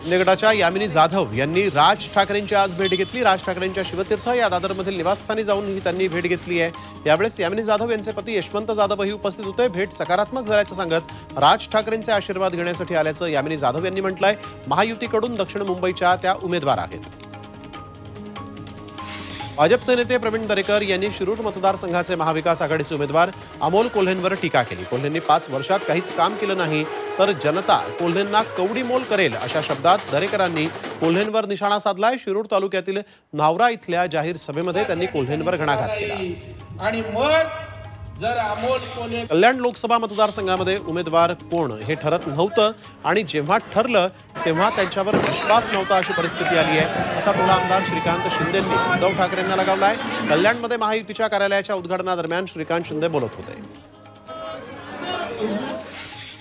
शिंदे गटाच्या यामिनी जाधव यांनी राज ठाकरेंची आज भेट घेतली। राज ठाकरेंच्या शिवतीर्थ या दादरमधील निवासस्थानी जाऊन ही त्यांनी भेट घेतली आहे। यावेळेस यामिनी जाधव यांचे पती यशवंत जाधवही उपस्थित होते। भेट सकारात्मक झाल्याचं सांगत राज ठाकरेंचे आशीर्वाद घेण्यासाठी आल्याचं यामिनी जाधव यांनी म्हटलंय। महायुतीकडून दक्षिण मुंबईच्या त्या उमेदवार आहेत। भाजपचे नेते प्रवीण दरेकर यांनी शिरूर मतदारसंघाचे महाविकास आघाडीचे उमेदवार अमोल कोल्हेंवर टीका केली। कोल्हेंनी 5 वर्षात काहीच काम केलं नाही तर जनता कोल्हेंना कवडी मोल करेल अशा शब्दात दरेकरांनी कोल्हेंवर निशाणा साधलाय। शिरूर तालुक्यातील नावरा इथल्या जाहीर सभेमध्ये त्यांनी कोल्हेंवर घणाघात केला। आणि मग जर अमोल कोल्हे कल्याण लोकसभा मतदारसंघामध्ये उमेदवार कोण हे ठरत नव्हतं आणि जेव्हा ठरलं तेव्हा त्यांच्यावर विश्वास नव्हता अशी परिस्थिती आली आहे असा टोला आमदार श्रीकांत शिंदेंनी उद्धव ठाकरेंना लगावलाय। कल्याणमध्ये महायुतीच्या कार्यालयाच्या उद्घाटनादरम्यान श्रीकांत शिंदे बोलत होते।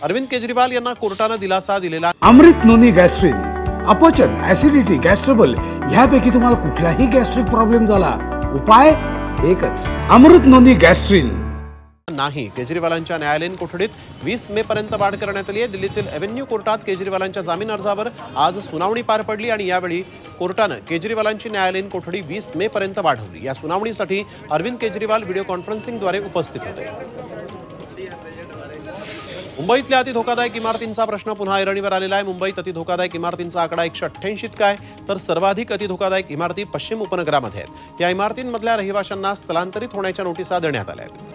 अरविंद केजरीवाल यांना कोर्टाने दिलासा दिलेला अमृत नोनी गॅस्ट्रिन अपचन ऍसिडिटी गॅस्ट्रबल ह्यापैकी तुम्हाला कुठलाही गॅस्ट्रिक प्रॉब्लेम झाला उपाय एकच अमृत नोनी गॅस्ट्रिन नाही। केजरीवालांच्या न्यायालयीन कोठडीत 20 मे पर्यंत वाढ करण्यात आली आहे। दिल्लीतील एव्हेन्यू कोर्टात केजरीवालांच्या जामीन अर्जावर आज सुनावणी पार पडली आणि यावेळी कोर्टानं केजरीवालांची न्यायालयीन कोठडी 20 मे पर्यंत वाढवली। या सुनावणीसाठी अरविंद केजरीवाल व्हिडिओ कॉन्फरन्सिंगद्वारे उपस्थित होते। मुंबईतल्या अति धोकादायक इमारतींचा प्रश्न पुन्हा ऐरणीवर आलेला आहे। मुंबईत अति धोकादायक इमारतींचा आकडा 188 इतका आहे तर सर्वाधिक अति धोकादायक इमारती पश्चिम उपनगरामध्ये आहेत। या इमारतींमधल्या रहिवाशांना स्थलांतरित होण्याच्या नोटिसा देण्यात आल्या आहेत।